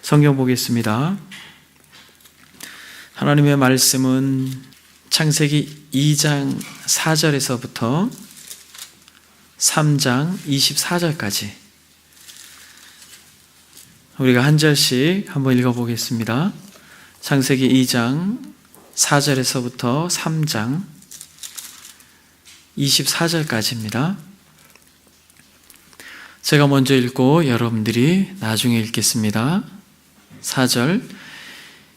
성경 보겠습니다. 하나님의 말씀은 창세기 2장 4절에서부터 3장 24절까지 우리가 한 절씩 한번 읽어보겠습니다. 창세기 2장 4절에서부터 3장 24절까지입니다. 제가 먼저 읽고 여러분들이 나중에 읽겠습니다. 4절,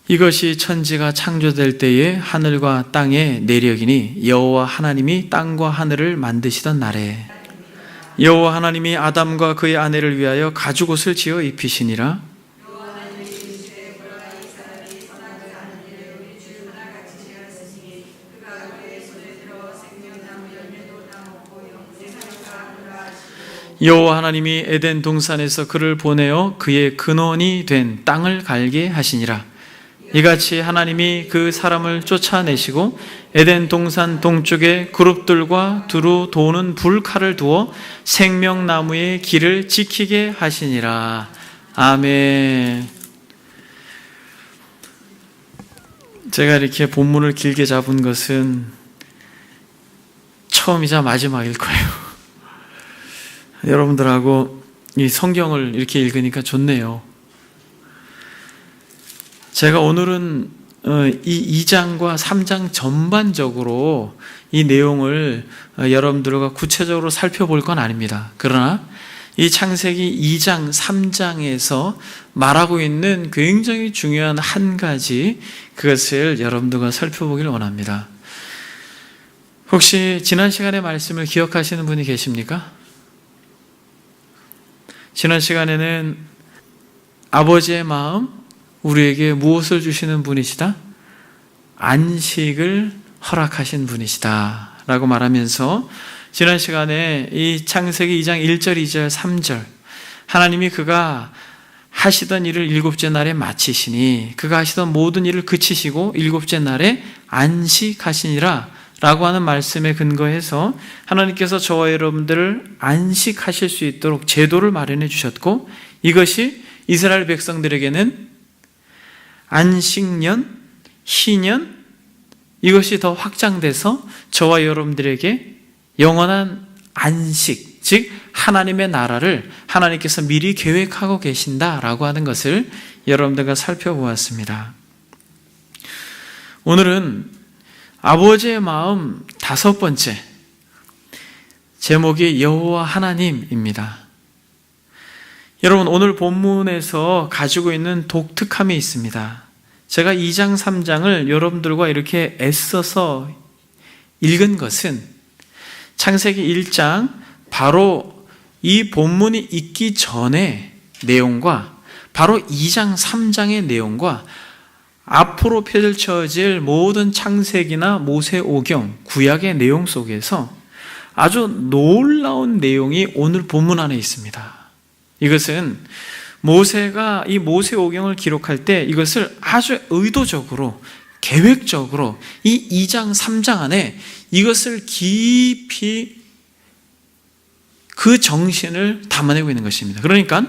이것이 천지가 창조될 때에 하늘과 땅의 내력이니 여호와 하나님이 땅과 하늘을 만드시던 날에 여호와 하나님이 아담과 그의 아내를 위하여 가죽옷을 지어 입히시니라. 여호와 하나님이 에덴 동산에서 그를 보내어 그의 근원이 된 땅을 갈게 하시니라. 이같이 하나님이 그 사람을 쫓아내시고 에덴 동산 동쪽에 그룹들과 두루 도는 불칼을 두어 생명나무의 길을 지키게 하시니라. 아멘. 제가 이렇게 본문을 길게 잡은 것은 처음이자 마지막일 거예요. 여러분들하고 이 성경을 이렇게 읽으니까 좋네요. 제가 오늘은 이 2장과 3장 전반적으로 이 내용을 여러분들과 구체적으로 살펴볼 건 아닙니다. 그러나 이 창세기 2장, 3장에서 말하고 있는 굉장히 중요한 한 가지, 그것을 여러분들과 살펴보기를 원합니다. 혹시 지난 시간의 말씀을 기억하시는 분이 계십니까? 지난 시간에는 아버지의 마음, 우리에게 무엇을 주시는 분이시다? 안식을 허락하신 분이시다 라고 말하면서 지난 시간에 이 창세기 2장 1절, 2절, 3절 하나님이 그가 하시던 일을 일곱째 날에 마치시니 그가 하시던 모든 일을 그치시고 일곱째 날에 안식하시니라 라고 하는 말씀에 근거해서 하나님께서 저와 여러분들을 안식하실 수 있도록 제도를 마련해 주셨고, 이것이 이스라엘 백성들에게는 안식년, 희년, 이것이 더 확장돼서 저와 여러분들에게 영원한 안식, 즉 하나님의 나라를 하나님께서 미리 계획하고 계신다라고 하는 것을 여러분들과 살펴보았습니다. 오늘은 아버지의 마음 5번째, 제목이 여호와 하나님입니다. 여러분, 오늘 본문에서 가지고 있는 독특함이 있습니다. 제가 2장, 3장을 여러분들과 이렇게 애써서 읽은 것은 창세기 1장, 바로 이 본문이 있기 전의 내용과 바로 2장, 3장의 내용과 앞으로 펼쳐질 모든 창세기나 모세오경, 구약의 내용 속에서 아주 놀라운 내용이 오늘 본문 안에 있습니다. 이것은 모세가 이 모세오경을 기록할 때 이것을 아주 의도적으로, 계획적으로 이 2장, 3장 안에 이것을 깊이 그 정신을 담아내고 있는 것입니다. 그러니까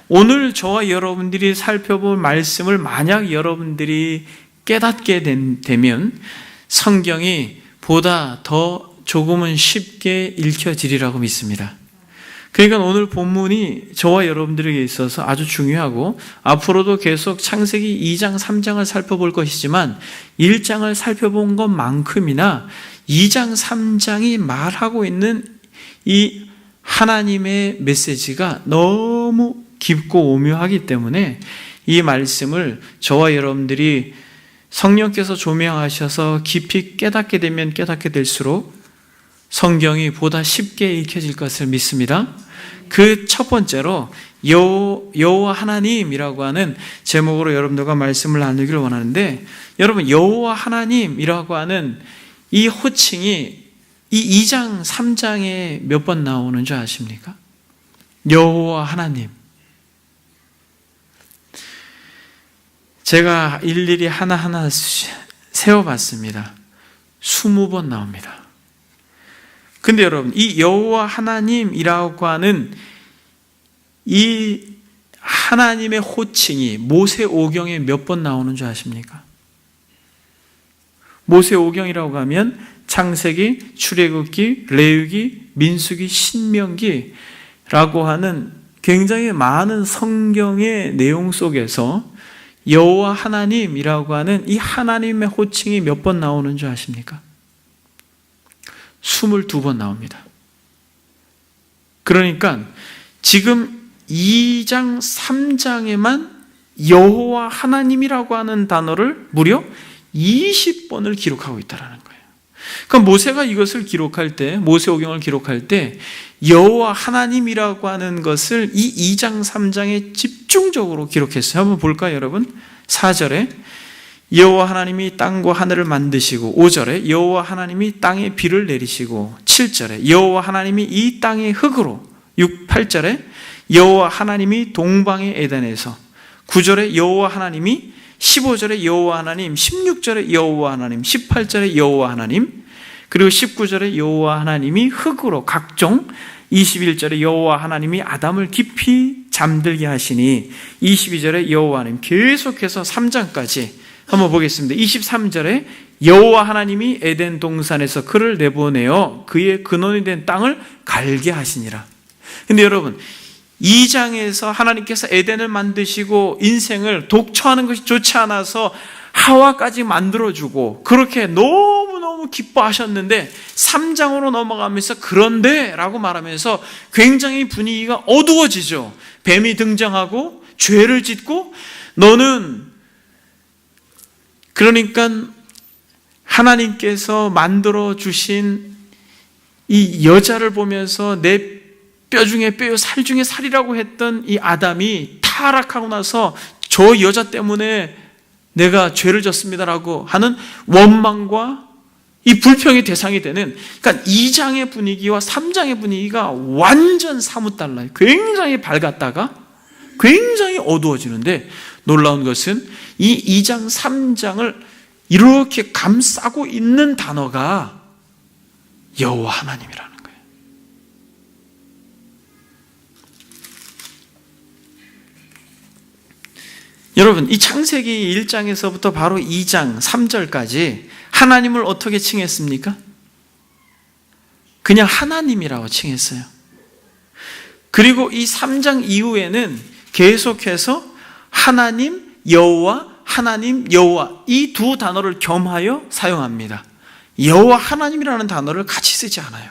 오늘 저와 여러분들이 살펴볼 말씀을 만약 여러분들이 깨닫게 되면 성경이 보다 더 조금은 쉽게 읽혀지리라고 믿습니다. 그러니까 오늘 본문이 저와 여러분들에게 있어서 아주 중요하고, 앞으로도 계속 창세기 2장, 3장을 살펴볼 것이지만 1장을 살펴본 것만큼이나 2장, 3장이 말하고 있는 이 하나님의 메시지가 너무 깊고 오묘하기 때문에 이 말씀을 저와 여러분들이 성령께서 조명하셔서 깊이 깨닫게 되면 깨닫게 될수록 성경이 보다 쉽게 읽혀질 것을 믿습니다. 그 첫 번째로 여호와 하나님이라고 하는 제목으로 여러분들과 말씀을 나누기를 원하는데, 여러분, 여호와 하나님이라고 하는 이 호칭이 이 2장, 3장에 몇 번 나오는 줄 아십니까? 여호와 하나님. 제가 일일이 하나하나 세워봤습니다. 20번 나옵니다. 근데 여러분, 이 여호와 하나님이라고 하는 이 하나님의 호칭이 모세오경에 몇 번 나오는 줄 아십니까? 모세오경이라고 하면 창세기, 출애굽기, 레위기, 민수기, 신명기라고 하는 굉장히 많은 성경의 내용 속에서 여호와 하나님이라고 하는 이 하나님의 호칭이 몇 번 나오는 줄 아십니까? 22번 나옵니다. 그러니까 지금 2장, 3장에만 여호와 하나님이라고 하는 단어를 무려 20번을 기록하고 있다는 거예요. 그러니까 모세가 이것을 기록할 때, 모세오경을 기록할 때 여호와 하나님이라고 하는 것을 이 2장, 3장에 집중적으로 기록했어요. 한번 볼까요, 여러분? 4절에 여호와 하나님이 땅과 하늘을 만드시고, 5절에 여호와 하나님이 땅에 비를 내리시고, 7절에 여호와 하나님이 이 땅의 흙으로, 8절에 여호와 하나님이 동방의 에덴에서, 9절에 여호와 하나님이, 15절에 여호와 하나님, 16절에 여호와 하나님, 18절에 여호와 하나님, 그리고 19절에 여호와 하나님이 흙으로 각종, 21절에 여호와 하나님이 아담을 깊이 잠들게 하시니, 22절에 여호와 하나님, 계속해서 3장까지 한번 보겠습니다. 23절에 여호와 하나님이 에덴 동산에서 그를 내보내어 그의 근원이 된 땅을 갈게 하시니라. 근데 여러분, 2장에서 하나님께서 에덴을 만드시고 인생을 독처하는 것이 좋지 않아서 하와까지 만들어주고 그렇게 너무너무 기뻐하셨는데 3장으로 넘어가면서 그런데 라고 말하면서 굉장히 분위기가 어두워지죠. 뱀이 등장하고 죄를 짓고, 너는 그러니까 하나님께서 만들어주신 이 여자를 보면서 내 뼈 중에 뼈요 살 중에 살이라고 했던 이 아담이 타락하고 나서 저 여자 때문에 내가 죄를 졌습니다라고 하는 원망과 이 불평의 대상이 되는, 그러니까 2장의 분위기와 3장의 분위기가 완전 사뭇 달라요. 굉장히 밝았다가 굉장히 어두워지는데, 놀라운 것은 이 2장, 3장을 이렇게 감싸고 있는 단어가 여호와 하나님이라는 거예요. 여러분, 이 창세기 1장에서부터 바로 2장, 3절까지 하나님을 어떻게 칭했습니까? 그냥 하나님이라고 칭했어요. 그리고 이 3장 이후에는 계속해서 하나님, 여호와, 하나님, 여호와 이 두 단어를 겸하여 사용합니다. 여호와 하나님이라는 단어를 같이 쓰지 않아요.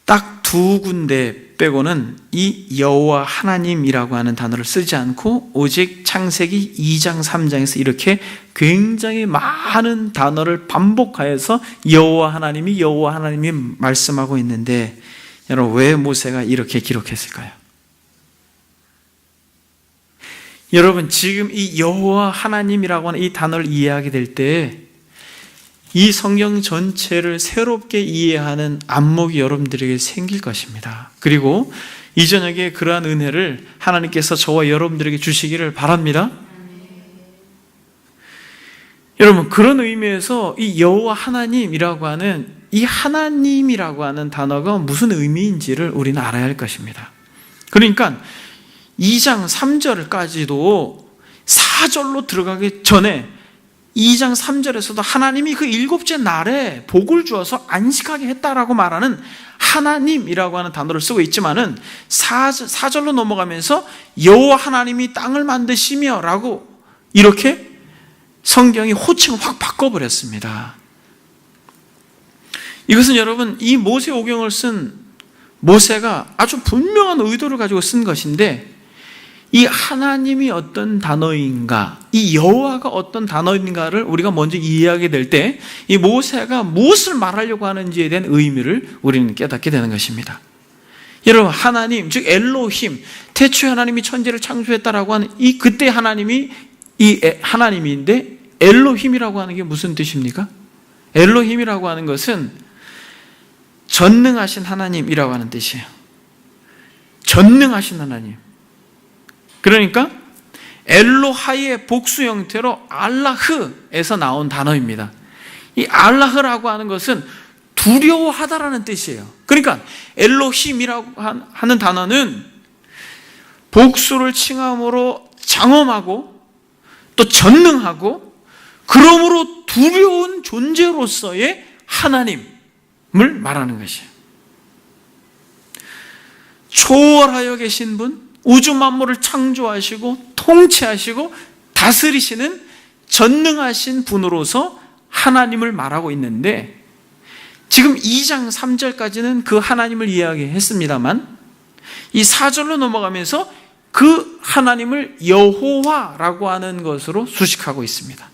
딱 두 군데 빼고는 이 여호와 하나님이라고 하는 단어를 쓰지 않고 오직 창세기 2장, 3장에서 이렇게 굉장히 많은 단어를 반복하여서 여호와 하나님이 말씀하고 있는데, 여러분, 왜 모세가 이렇게 기록했을까요? 여러분, 지금 이 여호와 하나님이라고 하는 이 단어를 이해하게 될 때 이 성경 전체를 새롭게 이해하는 안목이 여러분들에게 생길 것입니다. 그리고 이 저녁에 그러한 은혜를 하나님께서 저와 여러분들에게 주시기를 바랍니다. 여러분, 그런 의미에서 이 여호와 하나님이라고 하는 이 하나님이라고 하는 단어가 무슨 의미인지를 우리는 알아야 할 것입니다. 그러니까 2장 3절까지도 4절로 들어가기 전에 2장 3절에서도 하나님이 그 일곱째 날에 복을 주어서 안식하게 했다라고 말하는 하나님이라고 하는 단어를 쓰고 있지만은 4절로 넘어가면서 여호와 하나님이 땅을 만드시며 라고 이렇게 성경이 호칭을 확 바꿔버렸습니다. 이것은 여러분, 이 모세오경을 쓴 모세가 아주 분명한 의도를 가지고 쓴 것인데, 이 하나님이 어떤 단어인가, 이 여호와가 어떤 단어인가를 우리가 먼저 이해하게 될 때 이 모세가 무엇을 말하려고 하는지에 대한 의미를 우리는 깨닫게 되는 것입니다. 여러분, 하나님, 즉 엘로힘, 태초에 하나님이 천지를 창조했다라고 하는 이 그때 하나님이 이 하나님인데, 엘로힘이라고 하는 게 무슨 뜻입니까? 엘로힘이라고 하는 것은 전능하신 하나님이라고 하는 뜻이에요. 전능하신 하나님. 그러니까 엘로하의 복수 형태로 알라흐에서 나온 단어입니다. 이 알라흐라고 하는 것은 두 두려워하다라는 뜻이에요. 그러니까 엘로힘이라고 하는 단어는 복수를 칭함으로 장엄하고 또 전능하고 그러므로 두려운 존재로서의 하나님을 말하는 것이에요. 초월하여 계신 분, 우주 만물을 창조하시고 통치하시고 다스리시는 전능하신 분으로서 하나님을 말하고 있는데, 지금 2장 3절까지는 그 하나님을 이야기했습니다만 이 4절로 넘어가면서 그 하나님을 여호와라고 하는 것으로 수식하고 있습니다.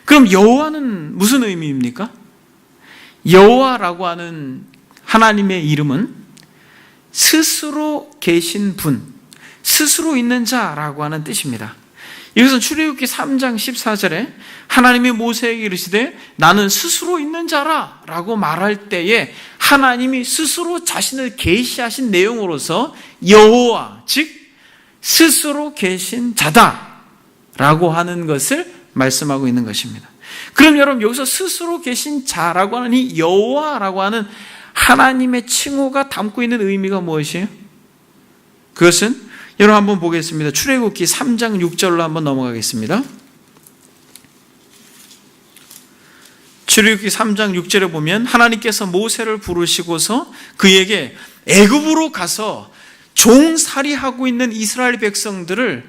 그럼 여호와는 무슨 의미입니까? 여호와라고 하는 하나님의 이름은 스스로 계신 분, 스스로 있는 자라고 하는 뜻입니다. 이것은 출애굽기 3장 14절에 하나님이 모세에게 이르시되 나는 스스로 있는 자라 라고 말할 때에 하나님이 스스로 자신을 계시하신 내용으로서 여호와, 즉 스스로 계신 자다 라고 하는 것을 말씀하고 있는 것입니다. 그럼 여러분, 여기서 스스로 계신 자라고 하는 이 여호와라고 하는 하나님의 칭호가 담고 있는 의미가 무엇이에요? 그것은 여러분 한번 보겠습니다. 출애굽기 3장 6절로 한번 넘어가겠습니다. 출애굽기 3장 6절에 보면 하나님께서 모세를 부르시고서 그에게 애굽으로 가서 종살이하고 있는 이스라엘 백성들을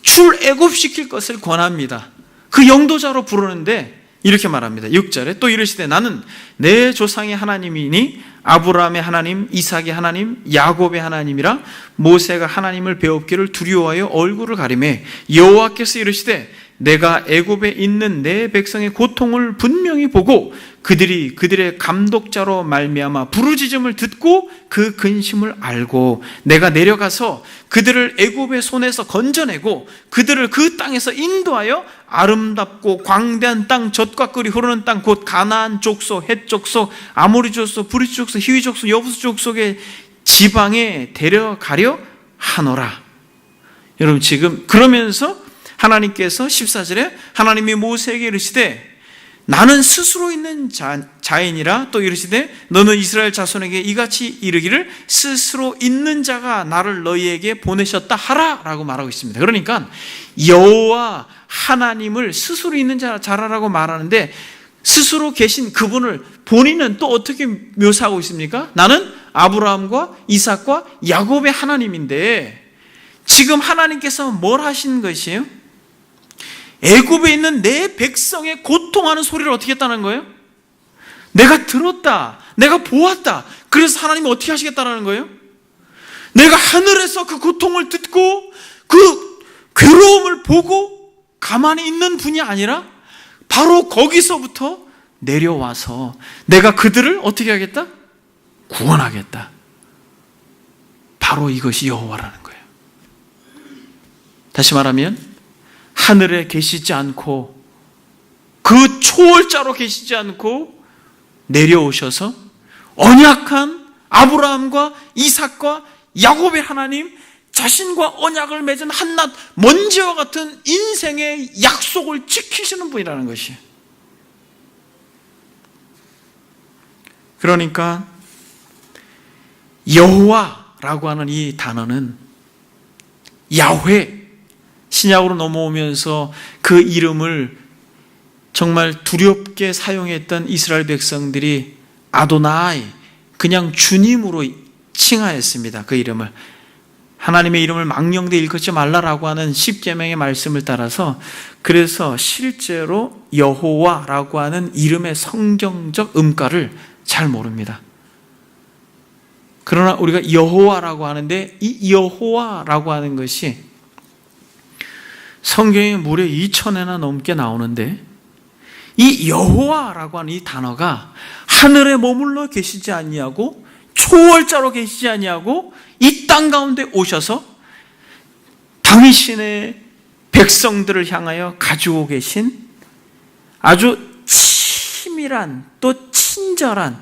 출애굽시킬 것을 권합니다. 그 영도자로 부르는데 이렇게 말합니다. 6절에 또 이르시되 나는 내 조상의 하나님이니 아브라함의 하나님, 이삭의 하나님, 야곱의 하나님이라. 모세가 하나님을 배웁기를 두려워하여 얼굴을 가리매 여호와께서 이르시되 내가 애굽에 있는 내 백성의 고통을 분명히 보고 그들의 감독자로 말미암아 부르짖음을 듣고 그 근심을 알고 내가 내려가서 그들을 애굽의 손에서 건져내고 그들을 그 땅에서 인도하여 아름답고 광대한 땅, 젖과 꿀이 흐르는 땅, 곧 가나안 족속, 헷 족속, 아모리 족속, 브리스 족속, 히위 족속, 여부스 족속의 지방에 데려가려 하노라. 여러분, 지금 그러면서 하나님께서 14절에 하나님이 모세에게 이르시되 나는 스스로 있는 자이니라. 또 이르시되 너는 이스라엘 자손에게 이같이 이르기를 스스로 있는 자가 나를 너희에게 보내셨다 하라 라고 말하고 있습니다. 그러니까 여호와 하나님을 스스로 있는 자라라고 말하는데 스스로 계신 그분을 본인은 또 어떻게 묘사하고 있습니까? 나는 아브라함과 이삭과 야곱의 하나님인데, 지금 하나님께서 뭘 하신 것이에요? 애굽에 있는 내 백성의 고통하는 소리를 어떻게 했다는 거예요? 내가 들었다, 내가 보았다. 그래서 하나님이 어떻게 하시겠다는 거예요? 내가 하늘에서 그 고통을 듣고 그 괴로움을 보고 가만히 있는 분이 아니라 바로 거기서부터 내려와서 내가 그들을 어떻게 하겠다? 구원하겠다. 바로 이것이 여호와라는 거예요. 다시 말하면 하늘에 계시지 않고 그 초월자로 계시지 않고 내려오셔서 언약한 아브라함과 이삭과 야곱의 하나님, 자신과 언약을 맺은 한낱 먼지와 같은 인생의 약속을 지키시는 분이라는 것이에요. 그러니까 여호와라고 하는 이 단어는 야훼, 신약으로 넘어오면서 그 이름을 정말 두렵게 사용했던 이스라엘 백성들이 아도나이, 그냥 주님으로 칭하였습니다. 그 이름을. 하나님의 이름을 망령되이 일컫지 말라라고 하는 십계명의 말씀을 따라서, 그래서 실제로 여호와라고 하는 이름의 성경적 음가를 잘 모릅니다. 그러나 우리가 여호와라고 하는데 이 여호와라고 하는 것이 성경에 무려 2000회나 넘게 나오는데, 이 여호와라고 하는 이 단어가 하늘에 머물러 계시지 아니하고 초월자로 계시지 아니하고 이 땅 가운데 오셔서 당신의 백성들을 향하여 가지고 계신 아주 치밀한 또 친절한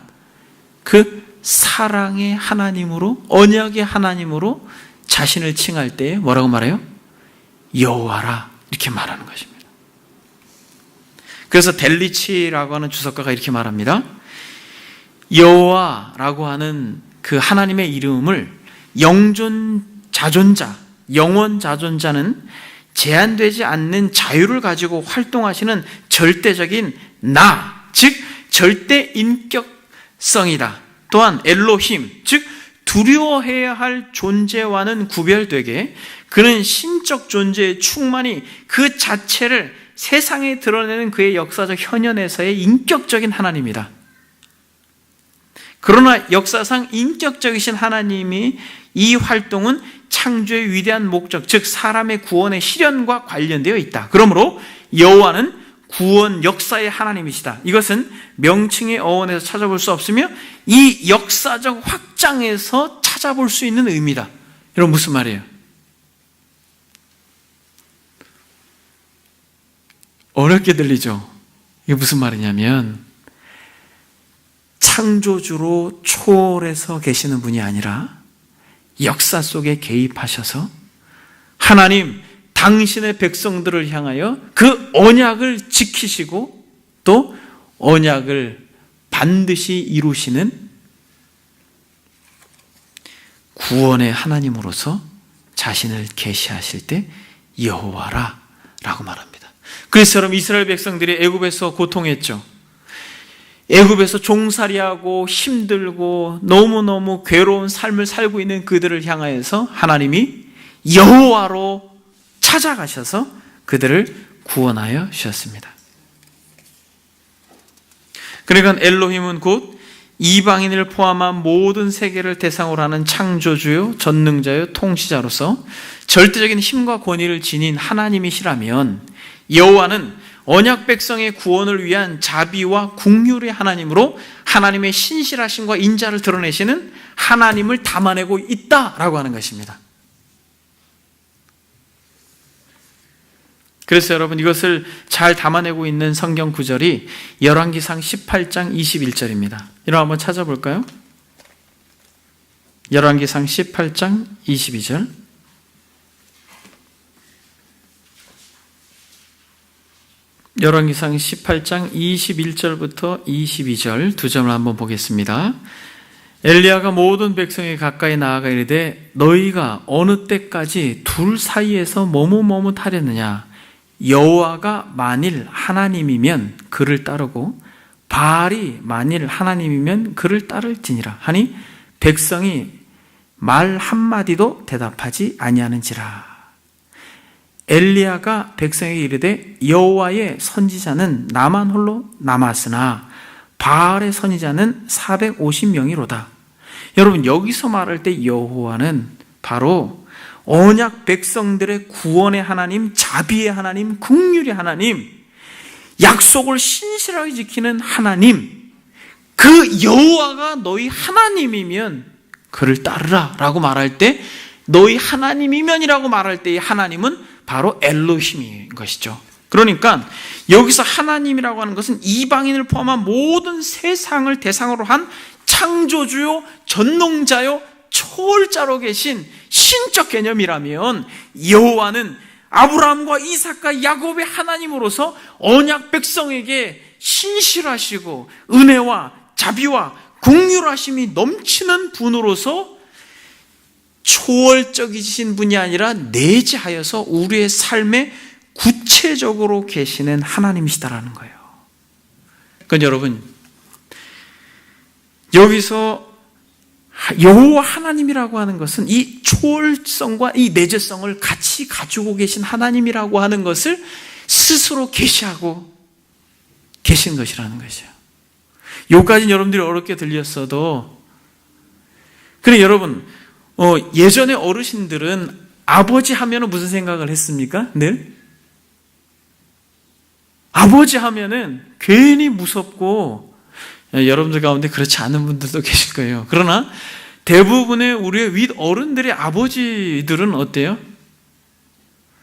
그 사랑의 하나님으로, 언약의 하나님으로 자신을 칭할 때 뭐라고 말해요? 여호와라, 이렇게 말하는 것입니다. 그래서 델리치라고 하는 주석가가 이렇게 말합니다. 여호와라고 하는 그 하나님의 이름을 영존자존자, 영원자존자는 제한되지 않는 자유를 가지고 활동하시는 절대적인 나, 즉 절대 인격성이다. 또한 엘로힘, 즉 두려워해야 할 존재와는 구별되게 그는 신적 존재의 충만이 그 자체를 세상에 드러내는 그의 역사적 현현에서의 인격적인 하나님이다. 그러나 역사상 인격적이신 하나님이 이 활동은 창조의 위대한 목적, 즉 사람의 구원의 실현과 관련되어 있다. 그러므로 여호와는 구원 역사의 하나님이시다. 이것은 명칭의 어원에서 찾아볼 수 없으며 이 역사적 확장에서 찾아볼 수 있는 의미다. 여러분 무슨 말이에요? 어렵게 들리죠? 이게 무슨 말이냐면 창조주로 초월해서 계시는 분이 아니라 역사 속에 개입하셔서 하나님 당신의 백성들을 향하여 그 언약을 지키시고 또 언약을 반드시 이루시는 구원의 하나님으로서 자신을 계시하실 때 여호와라 라고 말합니다. 그래서 여러분 이스라엘 백성들이 애굽에서 고통했죠. 애굽에서 종살이하고 힘들고 너무너무 괴로운 삶을 살고 있는 그들을 향하여서 하나님이 여호와로 찾아가셔서 그들을 구원하여 주셨습니다. 그러니까 엘로힘은 곧 이방인을 포함한 모든 세계를 대상으로 하는 창조주요, 전능자요, 통치자로서 절대적인 힘과 권위를 지닌 하나님이시라면 여호와는 언약 백성의 구원을 위한 자비와 긍휼의 하나님으로 하나님의 신실하심과 인자를 드러내시는 하나님을 담아내고 있다라고 하는 것입니다. 그래서 여러분 이것을 잘 담아내고 있는 성경 구절이 열왕기상 18장 21절입니다. 이거 한번 찾아볼까요? 열왕기상 18장 22절. 열왕기상 18장 21절부터 22절 두 점을 한번 보겠습니다. 엘리야가 모든 백성에 가까이 나아가 이르되 너희가 어느 때까지 둘 사이에서 머뭇머뭇하려느냐? 여호와가 만일 하나님이면 그를 따르고 바알이 만일 하나님이면 그를 따를지니라 하니 백성이 말 한마디도 대답하지 아니하는지라. 엘리야가 백성에게 이르되 여호와의 선지자는 나만 홀로 남았으나 바알의 선지자는 450명이로다. 여러분 여기서 말할 때 여호와는 바로 언약 백성들의 구원의 하나님, 자비의 하나님, 긍휼의 하나님, 약속을 신실하게 지키는 하나님, 그 여호와가 너희 하나님이면 그를 따르라 라고 말할 때 너희 하나님이면이라고 말할 때 이 하나님은 바로 엘로힘인 것이죠. 그러니까 여기서 하나님이라고 하는 것은 이방인을 포함한 모든 세상을 대상으로 한 창조주요, 전능자요, 초월자로 계신 신적 개념이라면 여호와는 아브라함과 이삭과 야곱의 하나님으로서 언약 백성에게 신실하시고 은혜와 자비와 긍휼하심이 넘치는 분으로서 초월적이신 분이 아니라 내재하여서 우리의 삶에 구체적으로 계시는 하나님이시다라는 거예요. 그러니까 여러분 여기서 여호와 하나님이라고 하는 것은 이 초월성과 이 내재성을 같이 가지고 계신 하나님이라고 하는 것을 스스로 계시하고 계신 것이라는 것이에요. 여기까지는 여러분들이 어렵게 들렸어도 그래 여러분 예전에 어르신들은 아버지 하면은 무슨 생각을 했습니까? 늘? 아버지 하면은 괜히 무섭고 여러분들 가운데 그렇지 않은 분들도 계실 거예요. 그러나 대부분의 우리의 윗 어른들의 아버지들은 어때요?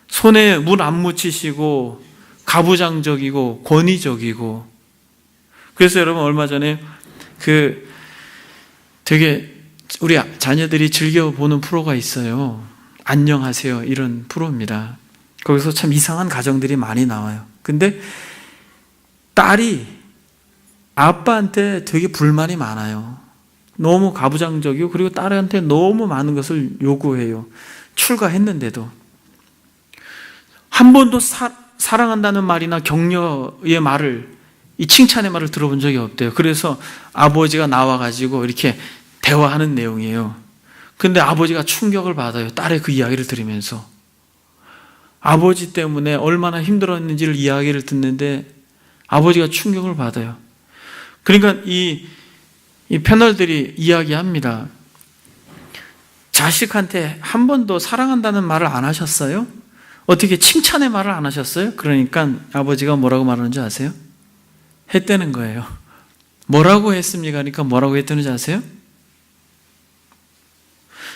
손에 물 안 묻히시고 가부장적이고 권위적이고. 그래서 여러분 얼마 전에 되게 우리 자녀들이 즐겨보는 프로가 있어요. 안녕하세요 이런 프로입니다. 거기서 참 이상한 가정들이 많이 나와요. 근데 딸이 아빠한테 되게 불만이 많아요. 너무 가부장적이고 그리고 딸한테 너무 많은 것을 요구해요. 출가했는데도 한 번도 사랑한다는 말이나 격려의 말을, 이 칭찬의 말을 들어본 적이 없대요. 그래서 아버지가 나와가지고 이렇게 대화하는 내용이에요. 근데 아버지가 충격을 받아요. 딸의 그 이야기를 들으면서. 아버지 때문에 얼마나 힘들었는지를 이야기를 듣는데 아버지가 충격을 받아요. 그러니까 이 패널들이 이야기합니다. 자식한테 한 번도 사랑한다는 말을 안 하셨어요? 어떻게 칭찬의 말을 안 하셨어요? 그러니까 아버지가 뭐라고 말하는지 아세요? 했다는 거예요. 뭐라고 했습니까? 그러니까 뭐라고 했다는지 아세요?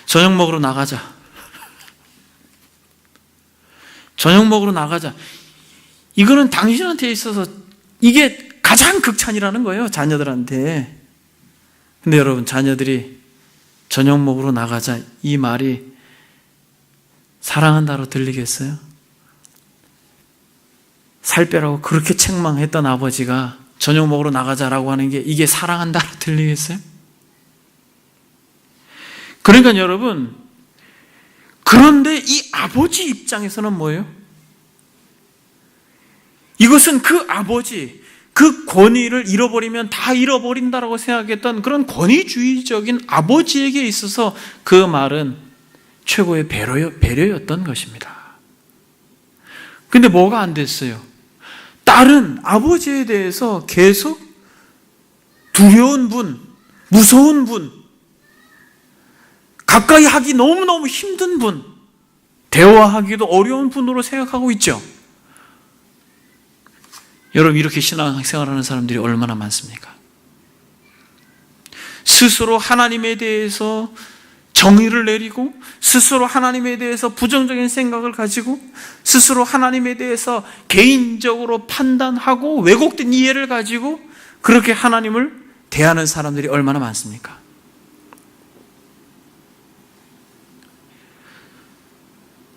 저녁 먹으러 나가자. 저녁 먹으러 나가자. 이거는 당신한테 있어서 이게 가장 극찬이라는 거예요, 자녀들한테. 근데 여러분, 자녀들이 저녁 먹으러 나가자 이 말이 사랑한다로 들리겠어요? 살 빼라고 그렇게 책망했던 아버지가 저녁 먹으러 나가자라고 하는 게 이게 사랑한다로 들리겠어요? 그러니까 여러분, 그런데 이 아버지 입장에서는 뭐예요? 이것은 그 아버지, 그 권위를 잃어버리면 다 잃어버린다라고 생각했던 그런 권위주의적인 아버지에게 있어서 그 말은 최고의 배려였던 것입니다. 근데 뭐가 안 됐어요? 딸은 아버지에 대해서 계속 두려운 분, 무서운 분, 가까이 하기 너무너무 힘든 분, 대화하기도 어려운 분으로 생각하고 있죠. 여러분, 이렇게 신앙생활하는 사람들이 얼마나 많습니까? 스스로 하나님에 대해서 정의를 내리고, 스스로 하나님에 대해서 부정적인 생각을 가지고, 스스로 하나님에 대해서 개인적으로 판단하고 왜곡된 이해를 가지고 그렇게 하나님을 대하는 사람들이 얼마나 많습니까?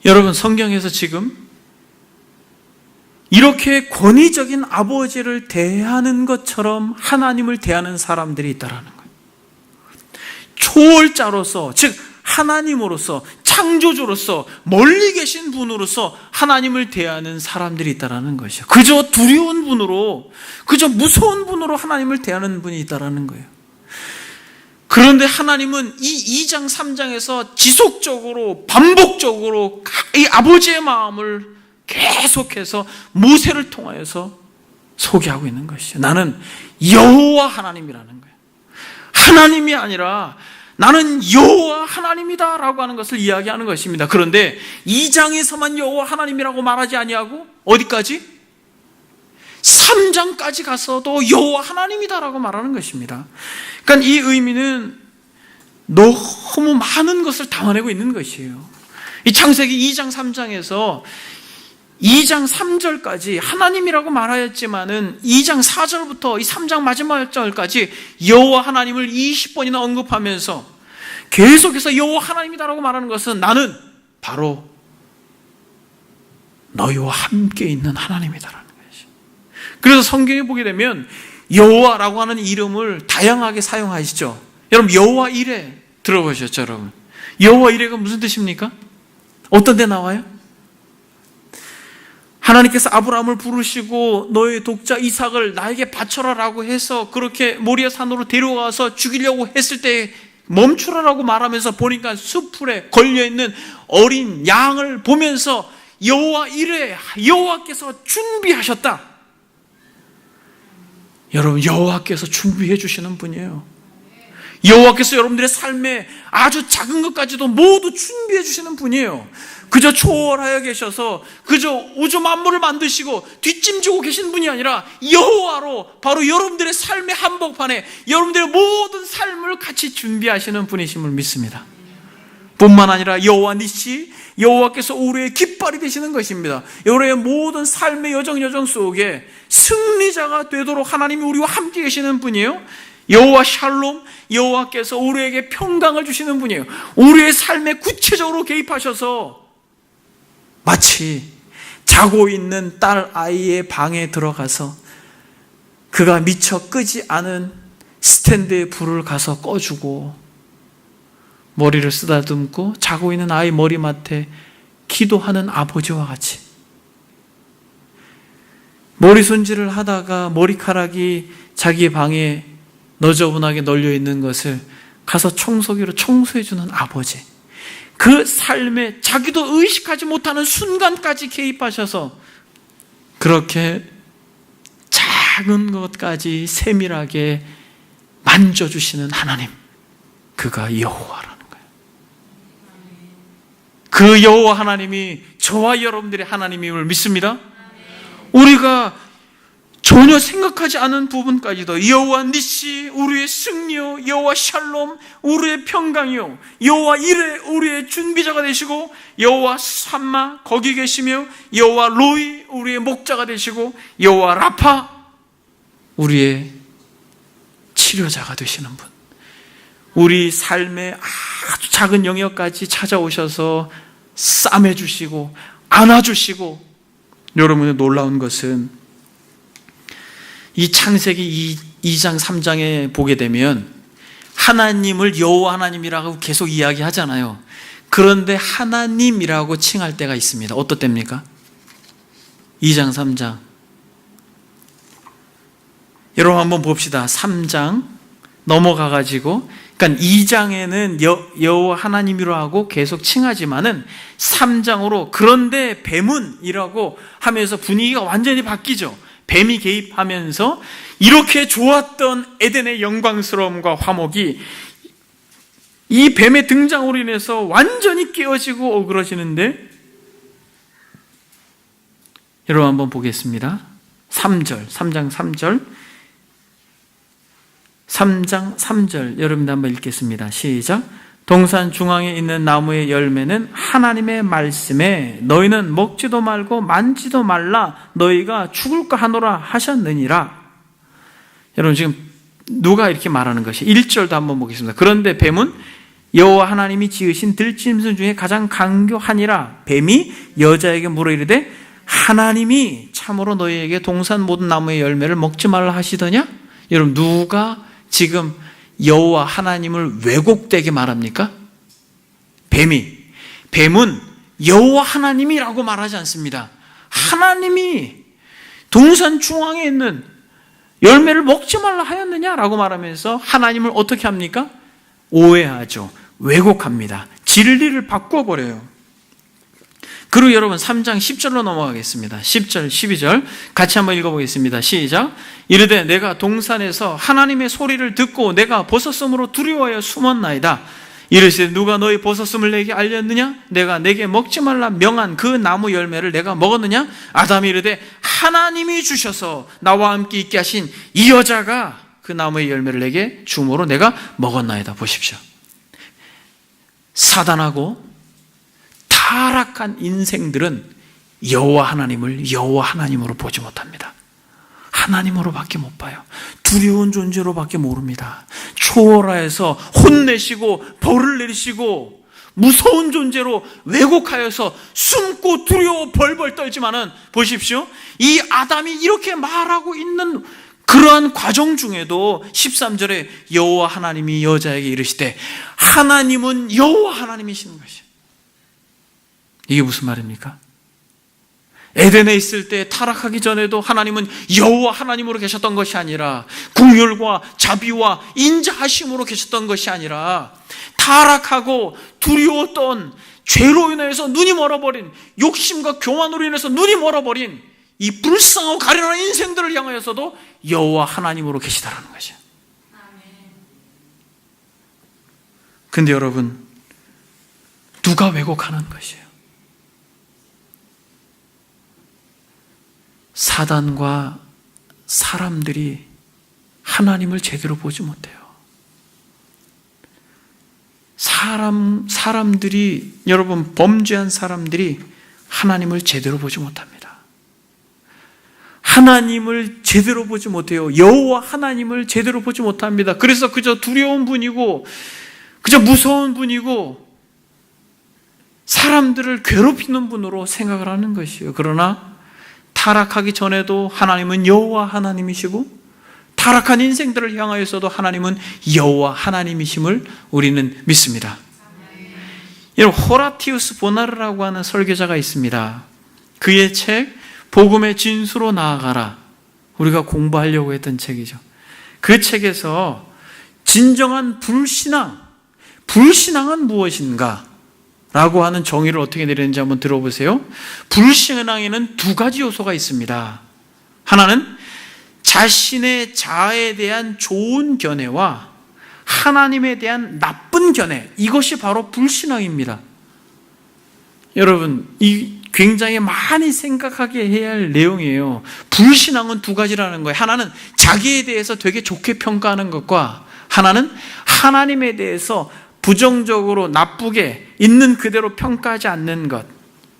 여러분, 성경에서 지금 이렇게 권위적인 아버지를 대하는 것처럼 하나님을 대하는 사람들이 있다라는 거예요. 초월자로서, 즉 하나님으로서, 창조주로서, 멀리 계신 분으로서 하나님을 대하는 사람들이 있다라는 것이죠. 그저 두려운 분으로, 그저 무서운 분으로 하나님을 대하는 분이 있다라는 거예요. 그런데 하나님은 이 2장 3장에서 지속적으로 반복적으로 이 아버지의 마음을 계속해서 모세를 통하여서 소개하고 있는 것이죠. 나는 여호와 하나님이라는 거예요. 하나님이 아니라 나는 여호와 하나님이다 라고 하는 것을 이야기하는 것입니다. 그런데 2장에서만 여호와 하나님이라고 말하지 아니하고 어디까지? 3장까지 가서도 여호와 하나님이다 라고 말하는 것입니다. 그러니까 이 의미는 너무 많은 것을 담아내고 있는 것이에요. 이 창세기 2장 3장에서 2장 3절까지 하나님이라고 말하였지만은 2장 4절부터 이 3장 마지막 절까지 여호와 하나님을 20번이나 언급하면서 계속해서 여호와 하나님이다라고 말하는 것은 나는 바로 너희와 함께 있는 하나님이다라는 것이. 그래서 성경에 보게 되면 여호와라고 하는 이름을 다양하게 사용하시죠. 여러분, 여호와 이레 들어보셨죠, 여러분? 여호와 이레가 무슨 뜻입니까? 어떤 데 나와요? 하나님께서 아브라함을 부르시고 너의 독자 이삭을 나에게 바쳐라라고 해서 그렇게 모리아 산으로 데려가서 죽이려고 했을 때 멈추라라고 말하면서 보니까 숲풀에 걸려있는 어린 양을 보면서 여호와 이레, 여호와께서 준비하셨다. 여러분, 여호와께서 준비해 주시는 분이에요. 여호와께서 여러분들의 삶에 아주 작은 것까지도 모두 준비해 주시는 분이에요. 그저 초월하여 계셔서 그저 우주 만물을 만드시고 뒷짐지고 계신 분이 아니라 여호와로 바로 여러분들의 삶의 한복판에 여러분들의 모든 삶을 같이 준비하시는 분이심을 믿습니다. 뿐만 아니라 여호와 니시, 여호와께서 우리의 깃발이 되시는 것입니다. 우리의 모든 삶의 여정 속에 승리자가 되도록 하나님이 우리와 함께 계시는 분이에요. 여호와 샬롬, 여호와께서 우리에게 평강을 주시는 분이에요. 우리의 삶에 구체적으로 개입하셔서 마치 자고 있는 딸 아이의 방에 들어가서 그가 미처 끄지 않은 스탠드의 불을 가서 꺼주고 머리를 쓰다듬고 자고 있는 아이 머리맡에 기도하는 아버지와 같이 머리 손질을 하다가 머리카락이 자기의 방에 너저분하게 널려 있는 것을 가서 청소기로 청소해주는 아버지, 그 삶에 자기도 의식하지 못하는 순간까지 개입하셔서 그렇게 작은 것까지 세밀하게 만져주시는 하나님, 그가 여호와라는 거예요. 그 여호와 하나님이 저와 여러분들의 하나님임을 믿습니다. 우리가 전혀 생각하지 않은 부분까지도 여호와 니시, 우리의 승리요, 여호와 샬롬, 우리의 평강이요, 여호와 이레, 우리의 준비자가 되시고, 여호와 삼마, 거기 계시며, 여호와 로이, 우리의 목자가 되시고, 여호와 라파, 우리의 치료자가 되시는 분, 우리 삶의 아주 작은 영역까지 찾아오셔서 싸매주시고 안아주시고. 여러분의 놀라운 것은 이 창세기 2장 3장에 보게 되면 하나님을 여호와 하나님이라고 계속 이야기하잖아요. 그런데 하나님이라고 칭할 때가 있습니다. 어떤 때입니까? 2장 3장. 여러분 한번 봅시다. 3장 넘어가가지고, 그러니까 2장에는 여호와 하나님이라고 하고 계속 칭하지만은 3장으로 그런데 뱀은이라고 하면서 분위기가 완전히 바뀌죠. 뱀이 개입하면서 이렇게 좋았던 에덴의 영광스러움과 화목이 이 뱀의 등장으로 인해서 완전히 깨어지고 오그러지는데, 여러분 한번 보겠습니다. 3장 3절. 3장 3절 여러분들 한번 읽겠습니다. 시작. 동산 중앙에 있는 나무의 열매는 하나님의 말씀에 너희는 먹지도 말고 만지도 말라 너희가 죽을까 하노라 하셨느니라. 여러분 지금 누가 이렇게 말하는 것이 1절도 한번 보겠습니다. 그런데 뱀은 여호와 하나님이 지으신 들짐승 중에 가장 강교하니라. 뱀이 여자에게 물어 이르되 하나님이 참으로 너희에게 동산 모든 나무의 열매를 먹지 말라 하시더냐? 여러분 누가 지금 여호와 하나님을 왜곡되게 말합니까? 뱀은 여호와 하나님이라고 말하지 않습니다. 하나님이 동산 중앙에 있는 열매를 먹지 말라 하였느냐라고 말하면서 하나님을 어떻게 합니까? 오해하죠. 왜곡합니다. 진리를 바꿔버려요. 그리고 여러분 3장 10절로 넘어가겠습니다. 10절, 12절 같이 한번 읽어보겠습니다. 시작. 이르되 내가 동산에서 하나님의 소리를 듣고 내가 벗었음으로 두려워하여 숨었나이다. 이르시되 누가 너희 벗었음을 내게 알렸느냐? 내가 내게 먹지 말라 명한 그 나무 열매를 내가 먹었느냐? 아담이 이르되 하나님이 주셔서 나와 함께 있게 하신 이 여자가 그 나무의 열매를 내게 주므로 내가 먹었나이다. 보십시오. 사단하고 타락한 인생들은 여호와 하나님을 여호와 하나님으로 보지 못합니다. 하나님으로밖에 못 봐요. 두려운 존재로밖에 모릅니다. 초월하여서 혼내시고 벌을 내리시고 무서운 존재로 왜곡하여서 숨고 두려워 벌벌 떨지만은 보십시오. 이 아담이 이렇게 말하고 있는 그러한 과정 중에도 13절에 여호와 하나님이 여자에게 이르시되 하나님은 여호와 하나님이시는 것이에요. 이게 무슨 말입니까? 에덴에 있을 때 타락하기 전에도 하나님은 여호와 하나님으로 계셨던 것이 아니라 긍휼과 자비와 인자하심으로 계셨던 것이 아니라 타락하고 두려웠던 죄로 인해서 눈이 멀어버린 욕심과 교만으로 인해서 눈이 멀어버린 이 불쌍하고 가련한 인생들을 향하여서도 여호와 하나님으로 계시다라는 것이에요. 근데 여러분 누가 왜곡하는 것이에요? 사단과 사람들이 하나님을 제대로 보지 못해요. 사람들이, 여러분, 범죄한 사람들이 하나님을 제대로 보지 못합니다. 하나님을 제대로 보지 못해요. 여호와 하나님을 제대로 보지 못합니다. 그래서 그저 두려운 분이고, 그저 무서운 분이고, 사람들을 괴롭히는 분으로 생각을 하는 것이에요. 그러나 타락하기 전에도 하나님은 여호와 하나님이시고 타락한 인생들을 향하여서도 하나님은 여호와 하나님이심을 우리는 믿습니다. 여러분, 호라티우스 보나르라고 하는 설교자가 있습니다. 그의 책 복음의 진수로 나아가라, 우리가 공부하려고 했던 책이죠. 그 책에서 진정한 불신앙은 무엇인가 라고 하는 정의를 어떻게 내리는지 한번 들어보세요. 불신앙에는 두 가지 요소가 있습니다. 하나는 자신의 자아에 대한 좋은 견해와 하나님에 대한 나쁜 견해, 이것이 바로 불신앙입니다. 여러분, 이 굉장히 많이 생각하게 해야 할 내용이에요. 불신앙은 두 가지라는 거예요. 하나는 자기에 대해서 되게 좋게 평가하는 것과, 하나는 하나님에 대해서 부정적으로 나쁘게 있는 그대로 평가하지 않는 것,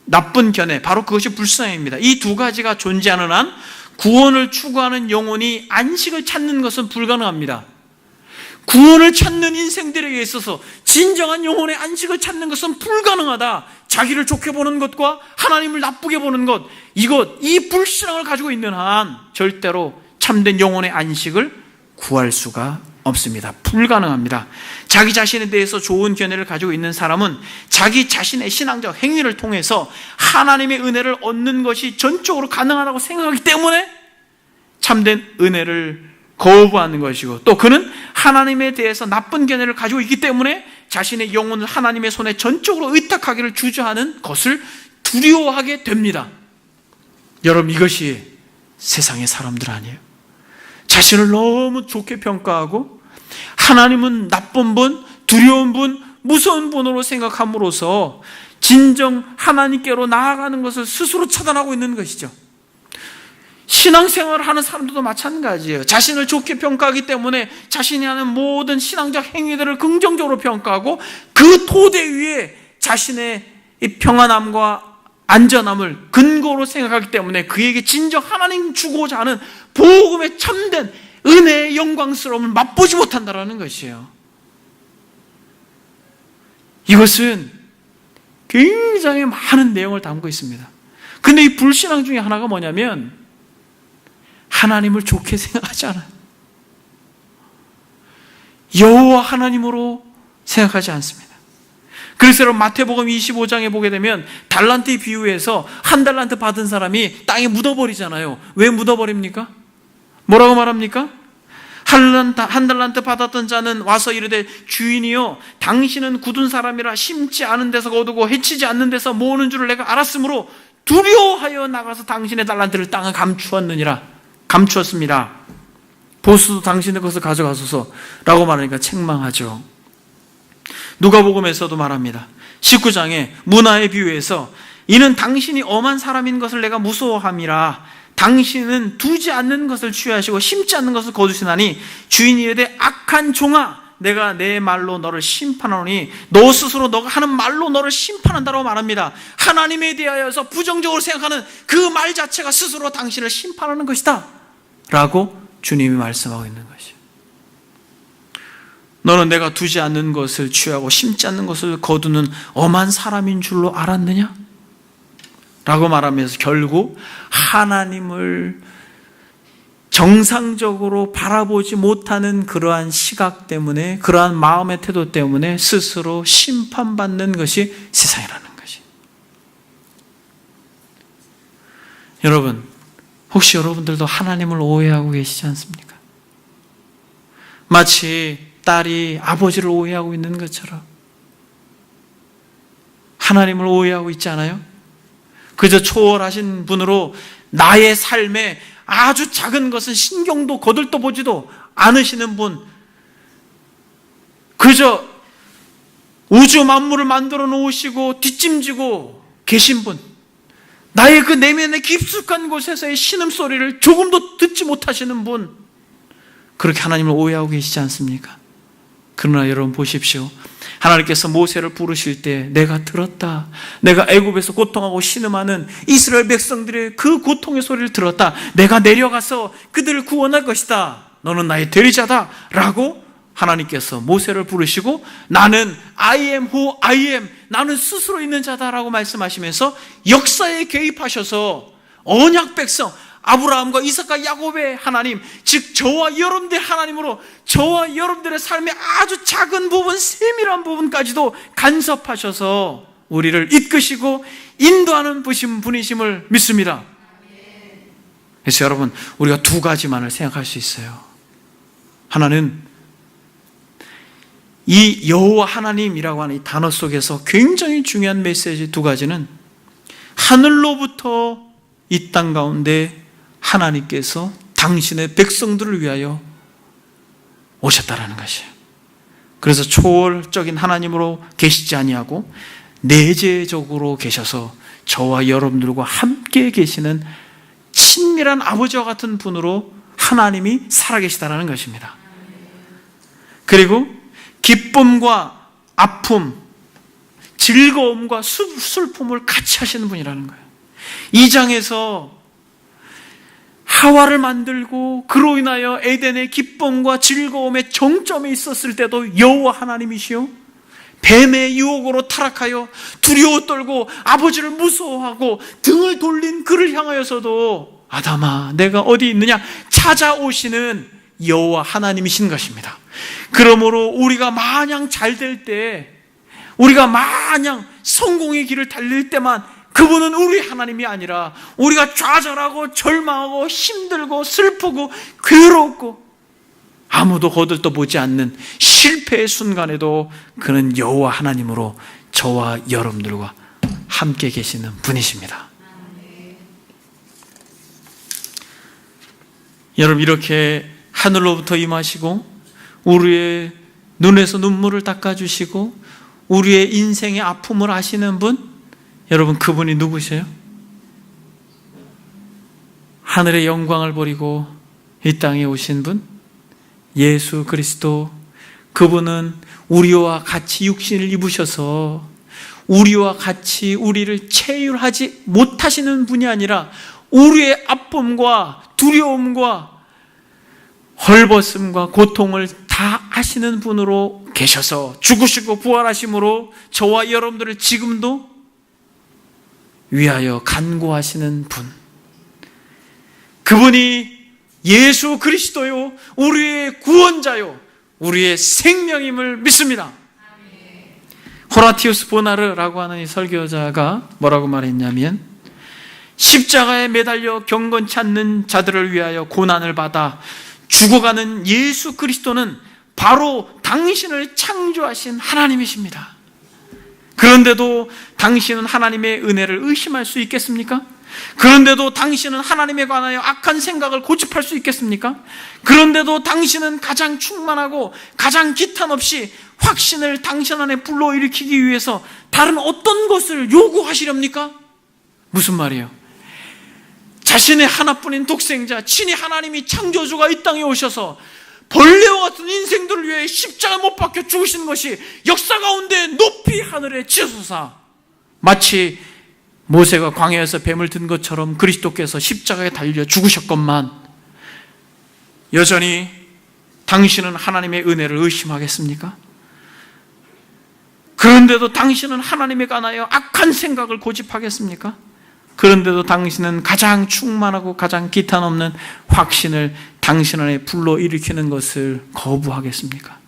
나쁜 견해, 바로 그것이 불신앙입니다. 이 두 가지가 존재하는 한 구원을 추구하는 영혼이 안식을 찾는 것은 불가능합니다. 구원을 찾는 인생들에게 있어서 진정한 영혼의 안식을 찾는 것은 불가능하다. 자기를 좋게 보는 것과 하나님을 나쁘게 보는 것, 이 불신앙을 가지고 있는 한 절대로 참된 영혼의 안식을 구할 수가 없습니다. 불가능합니다. 자기 자신에 대해서 좋은 견해를 가지고 있는 사람은 자기 자신의 신앙적 행위를 통해서 하나님의 은혜를 얻는 것이 전적으로 가능하다고 생각하기 때문에 참된 은혜를 거부하는 것이고, 또 그는 하나님에 대해서 나쁜 견해를 가지고 있기 때문에 자신의 영혼을 하나님의 손에 전적으로 의탁하기를 주저하는 것을 두려워하게 됩니다. 여러분, 이것이 세상의 사람들 아니에요. 자신을 너무 좋게 평가하고 하나님은 나쁜 분, 두려운 분, 무서운 분으로 생각함으로써 진정 하나님께로 나아가는 것을 스스로 차단하고 있는 것이죠. 신앙생활을 하는 사람들도 마찬가지예요. 자신을 좋게 평가하기 때문에 자신이 하는 모든 신앙적 행위들을 긍정적으로 평가하고 그 토대 위에 자신의 이 평안함과 안전함을 근거로 생각하기 때문에 그에게 진정 하나님 주고자 하는 복음의 참된 은혜의 영광스러움을 맛보지 못한다는 것이에요. 이것은 굉장히 많은 내용을 담고 있습니다. 근데 이 불신앙 중에 하나가 뭐냐면 하나님을 좋게 생각하지 않아요. 여호와 하나님으로 생각하지 않습니다. 그래서 여러분, 마태복음 25장에 보게 되면 달란트 비유에서 한 달란트 받은 사람이 땅에 묻어버리잖아요. 왜 묻어버립니까? 뭐라고 말합니까? 한 달란트 받았던 자는 와서 이르되 주인이여, 당신은 굳은 사람이라 심지 않은 데서 거두고 해치지 않는 데서 모으는 줄을 내가 알았으므로 두려워하여 나가서 당신의 달란트를 땅에 감추었습니다. 보수도 당신의 것을 가져가소서 라고 말하니까 책망하죠. 누가복음에서도 말합니다. 19장에 문화의 비유에서 이는 당신이 엄한 사람인 것을 내가 무서워함이라, 당신은 두지 않는 것을 취하시고 심지 않는 것을 거두시나니 주인이 이르되 악한 종아, 내가 내 말로 너를 심판하노니 너 스스로 너가 하는 말로 너를 심판한다고 말합니다. 하나님에 대하여서 부정적으로 생각하는 그 말 자체가 스스로 당신을 심판하는 것이다 라고 주님이 말씀하고 있는 것이에요. 너는 내가 두지 않는 것을 취하고 심지 않는 것을 거두는 엄한 사람인 줄로 알았느냐? 라고 말하면서 결국 하나님을 정상적으로 바라보지 못하는 그러한 시각 때문에, 그러한 마음의 태도 때문에 스스로 심판받는 것이 세상이라는 것이. 여러분, 혹시 여러분들도 하나님을 오해하고 계시지 않습니까? 마치 딸이 아버지를 오해하고 있는 것처럼 하나님을 오해하고 있지 않아요? 그저 초월하신 분으로 나의 삶에 아주 작은 것은 신경도 거들떠보지도 않으시는 분, 그저 우주 만물을 만들어 놓으시고 뒷짐지고 계신 분, 나의 그 내면의 깊숙한 곳에서의 신음소리를 조금도 듣지 못하시는 분, 그렇게 하나님을 오해하고 계시지 않습니까? 그러나 여러분 보십시오. 하나님께서 모세를 부르실 때 내가 들었다. 내가 애굽에서 고통하고 신음하는 이스라엘 백성들의 그 고통의 소리를 들었다. 내가 내려가서 그들을 구원할 것이다. 너는 나의 대리자다 라고 하나님께서 모세를 부르시고 나는 I am who I am, 나는 스스로 있는 자다라고 말씀하시면서 역사에 개입하셔서 언약 백성, 아브라함과 이삭과 야곱의 하나님, 즉 저와 여러분들의 하나님으로 저와 여러분들의 삶의 아주 작은 부분, 세밀한 부분까지도 간섭하셔서 우리를 이끄시고 인도하는 분이심을 믿습니다. 그래서 여러분, 우리가 두 가지만을 생각할 수 있어요. 하나는 이 여호와 하나님이라고 하는 이 단어 속에서 굉장히 중요한 메시지 두 가지는, 하늘로부터 이 땅 가운데 하나님께서 당신의 백성들을 위하여 오셨다라는 것이에요. 그래서 초월적인 하나님으로 계시지 아니하고 내재적으로 계셔서 저와 여러분들과 함께 계시는 친밀한 아버지와 같은 분으로 하나님이 살아계시다라는 것입니다. 그리고 기쁨과 아픔, 즐거움과 슬픔을 같이 하시는 분이라는 거예요. 이 장에서 하와를 만들고 그로 인하여 에덴의 기쁨과 즐거움의 정점에 있었을 때도 여호와 하나님이시요, 뱀의 유혹으로 타락하여 두려워 떨고 아버지를 무서워하고 등을 돌린 그를 향하여서도 아담아 내가 어디 있느냐 찾아오시는 여호와 하나님이신 것입니다. 그러므로 우리가 마냥 잘 될 때, 우리가 마냥 성공의 길을 달릴 때만 그분은 우리 하나님이 아니라, 우리가 좌절하고 절망하고 힘들고 슬프고 괴롭고 아무도 거들떠보지 않는 실패의 순간에도 그는 여호와 하나님으로 저와 여러분들과 함께 계시는 분이십니다. 여러분, 이렇게 하늘로부터 임하시고 우리의 눈에서 눈물을 닦아주시고 우리의 인생의 아픔을 아시는 분, 여러분 그분이 누구세요? 하늘의 영광을 버리고 이 땅에 오신 분, 예수 그리스도. 그분은 우리와 같이 육신을 입으셔서 우리와 같이 우리를 체휼하지 못하시는 분이 아니라 우리의 아픔과 두려움과 헐벗음과 고통을 다 아시는 분으로 계셔서 죽으시고 부활하심으로 저와 여러분들을 지금도 위하여 간구하시는 분, 그분이 예수 그리스도요, 우리의 구원자요, 우리의 생명임을 믿습니다. 호라티우스 보나르라고 하는 이 설교자가 뭐라고 말했냐면, 십자가에 매달려 경건치 않는 자들을 위하여 고난을 받아 죽어가는 예수 그리스도는 바로 당신을 창조하신 하나님이십니다. 그런데도 당신은 하나님의 은혜를 의심할 수 있겠습니까? 그런데도 당신은 하나님에 관하여 악한 생각을 고집할 수 있겠습니까? 그런데도 당신은 가장 충만하고 가장 기탄 없이 확신을 당신 안에 불러일으키기 위해서 다른 어떤 것을 요구하시렵니까? 무슨 말이에요? 자신의 하나뿐인 독생자, 친히 하나님이 창조주가 이 땅에 오셔서 벌레와 같은 인생들을 위해 십자가 못 박혀 죽으신 것이 역사 가운데 높이 하늘에 치솟아 마치 모세가 광야에서 뱀을 든 것처럼 그리스도께서 십자가에 달려 죽으셨건만, 여전히 당신은 하나님의 은혜를 의심하겠습니까? 그런데도 당신은 하나님에 관하여 악한 생각을 고집하겠습니까? 그런데도 당신은 가장 충만하고 가장 기탄 없는 확신을 당신 안에 불러일으키는 것을 거부하겠습니까?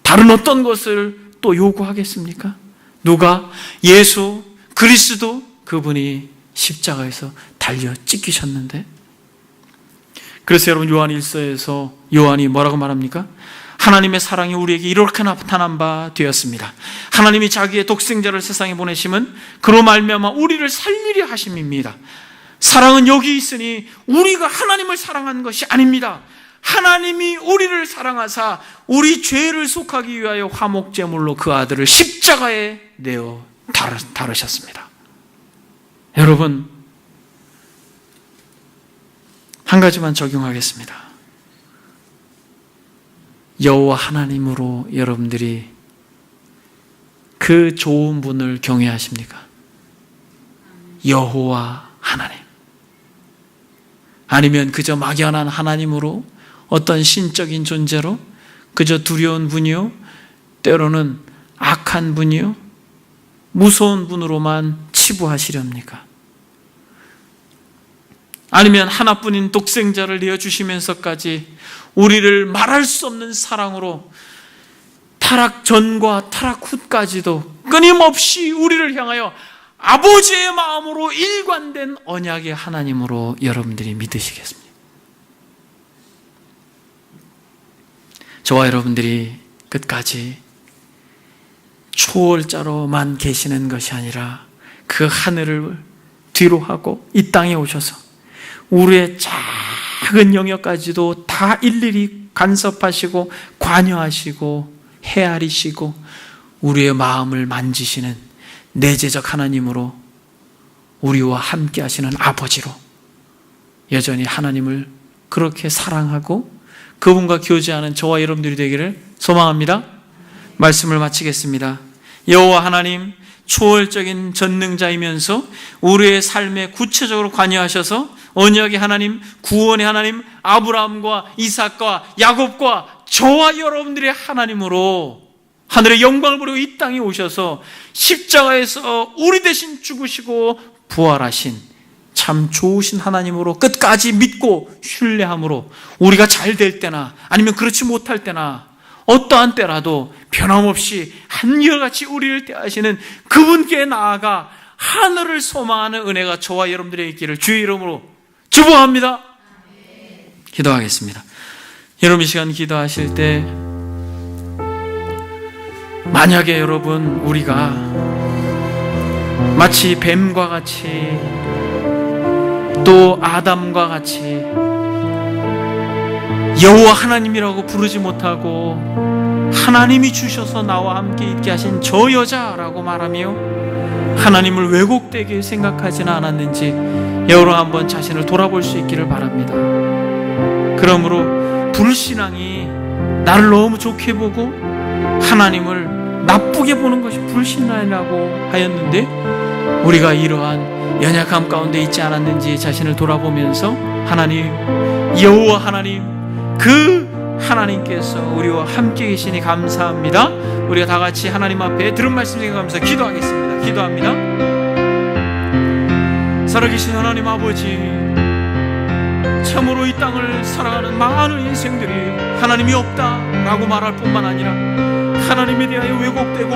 다른 어떤 것을 또 요구하겠습니까? 누가? 예수 그리스도, 그분이 십자가에서 달려 찢기셨는데. 그래서 여러분, 요한 1서에서 요한이 뭐라고 말합니까? 하나님의 사랑이 우리에게 이렇게 나타난 바 되었습니다. 하나님이 자기의 독생자를 세상에 보내심은 그로 말미암아 우리를 살리려 하심입니다. 사랑은 여기 있으니 우리가 하나님을 사랑한 것이 아닙니다. 하나님이 우리를 사랑하사 우리 죄를 속하기 위하여 화목제물로 그 아들을 십자가에 내어 다루셨습니다. 여러분, 한 가지만 적용하겠습니다. 여호와 하나님으로 여러분들이 그 좋은 분을 경외하십니까? 여호와 하나님. 아니면 그저 막연한 하나님으로, 어떤 신적인 존재로, 그저 두려운 분이요, 때로는 악한 분이요, 무서운 분으로만 치부하시렵니까? 아니면 하나뿐인 독생자를 내어주시면서까지 우리를 말할 수 없는 사랑으로 타락 전과 타락 후까지도 끊임없이 우리를 향하여 아버지의 마음으로 일관된 언약의 하나님으로 여러분들이 믿으시겠습니까? 저와 여러분들이 끝까지 초월자로만 계시는 것이 아니라 그 하늘을 뒤로 하고 이 땅에 오셔서 우리의 작은 영역까지도 다 일일이 간섭하시고 관여하시고 헤아리시고 우리의 마음을 만지시는 내재적 하나님으로 우리와 함께 하시는 아버지로 여전히 하나님을 그렇게 사랑하고 그분과 교제하는 저와 여러분들이 되기를 소망합니다. 말씀을 마치겠습니다. 여호와 하나님, 초월적인 전능자이면서 우리의 삶에 구체적으로 관여하셔서 언약의 하나님, 구원의 하나님, 아브라함과 이삭과 야곱과 저와 여러분들의 하나님으로 하늘의 영광을 부리고 이 땅에 오셔서 십자가에서 우리 대신 죽으시고 부활하신 참 좋으신 하나님으로 끝까지 믿고 신뢰함으로 우리가 잘 될 때나 아니면 그렇지 못할 때나 어떠한 때라도 변함없이 한결같이 우리를 대하시는 그분께 나아가 하늘을 소망하는 은혜가 저와 여러분들에게 있기를 주의 이름으로 축복합니다. 기도하겠습니다. 여러분 이 시간 기도하실 때 만약에 여러분 우리가 마치 뱀과 같이 또 아담과 같이 여호와 하나님이라고 부르지 못하고 하나님이 주셔서 나와 함께 있게 하신 저 여자라고 말하며 하나님을 왜곡되게 생각하지는 않았는지 여러분 한번 자신을 돌아볼 수 있기를 바랍니다. 그러므로 불신앙이 나를 너무 좋게 보고 하나님을 나쁘게 보는 것이 불신앙이라고 하였는데 우리가 이러한 연약함 가운데 있지 않았는지 자신을 돌아보면서 하나님, 여호와 하나님, 그 하나님께서 우리와 함께 계시니 감사합니다. 우리가 다 같이 하나님 앞에 들은 말씀 생각하면서 기도하겠습니다. 기도합니다. 살아계신 하나님 아버지, 참으로 이 땅을 살아가는 많은 인생들이 하나님이 없다라고 말할 뿐만 아니라 하나님에 대하여 왜곡되고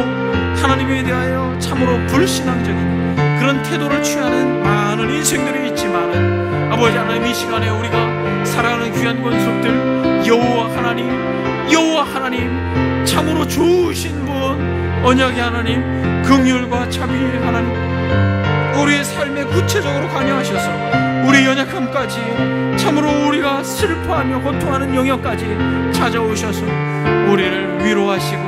하나님에 대하여 참으로 불신앙적인 그런 태도를 취하는 많은 인생들이 있지만 아버지 하나님, 이 시간에 우리가 살아가는 귀한 권속들 여호와 하나님, 여호와 하나님, 참으로 좋으신 분, 언약의 하나님, 긍휼과 자비의 하나님, 우리의 삶에 구체적으로 관여하셔서 우리의 연약함까지 참으로 우리가 슬퍼하며 고통하는 영역까지 찾아오셔서 우리를 위로하시고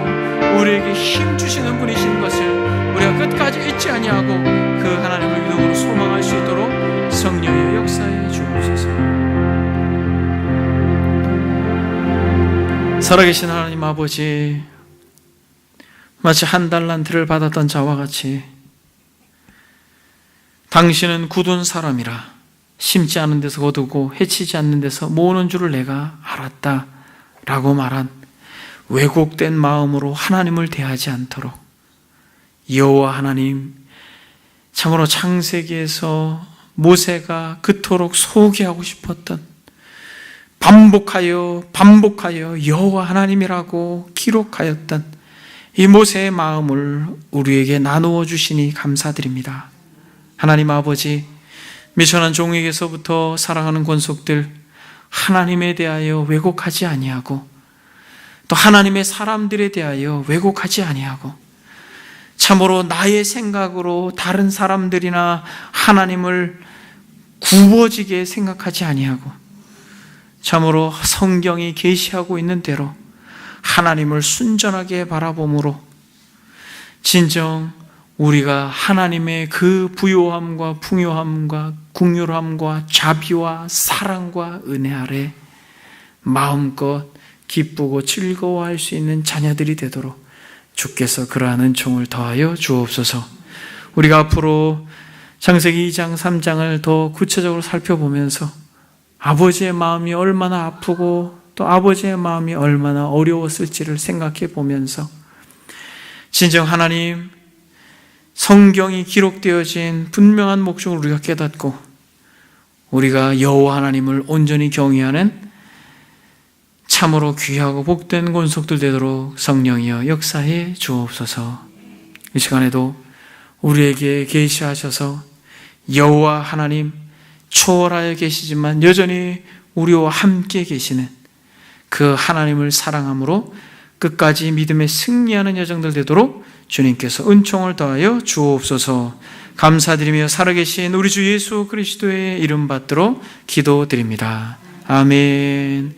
우리에게 힘 주시는 분이신 것을 우리가 끝까지 잊지 아니하고 그 하나님을 믿음으로 소망할 수 있도록 성령의 역사에 주옵소서. 살아계신 하나님 아버지, 마치 한 달란트를 받았던 자와 같이 당신은 굳은 사람이라 심지 않은 데서 거두고 해치지 않는 데서 모으는 줄을 내가 알았다 라고 말한 왜곡된 마음으로 하나님을 대하지 않도록 여호와 하나님, 참으로 창세기에서 모세가 그토록 소개하고 싶었던 반복하여 여호와 하나님이라고 기록하였던 이 모세의 마음을 우리에게 나누어 주시니 감사드립니다. 하나님 아버지, 미천한 종에게서부터 사랑하는 권속들 하나님에 대하여 왜곡하지 아니하고 또 하나님의 사람들에 대하여 왜곡하지 아니하고 참으로 나의 생각으로 다른 사람들이나 하나님을 굽어지게 생각하지 아니하고 참으로 성경이 계시하고 있는 대로 하나님을 순전하게 바라봄으로 진정 우리가 하나님의 그 부요함과 풍요함과 긍휼함과 자비와 사랑과 은혜 아래 마음껏 기쁘고 즐거워할 수 있는 자녀들이 되도록 주께서 그러한 은총을 더하여 주옵소서. 우리가 앞으로 창세기 2장 3장을 더 구체적으로 살펴보면서 아버지의 마음이 얼마나 아프고 또 아버지의 마음이 얼마나 어려웠을지를 생각해 보면서 진정 하나님, 성경이 기록되어진 분명한 목적을 우리가 깨닫고 우리가 여호와 하나님을 온전히 경외하는 참으로 귀하고 복된 권속들 되도록 성령이여 역사해 주옵소서. 이 시간에도 우리에게 계시하셔서 여호와 하나님 초월하여 계시지만 여전히 우리와 함께 계시는 그 하나님을 사랑함으로 끝까지 믿음에 승리하는 여정들 되도록 주님께서 은총을 더하여 주옵소서. 감사드리며 살아계신 우리 주 예수 그리스도의 이름 받들어 기도드립니다. 아멘.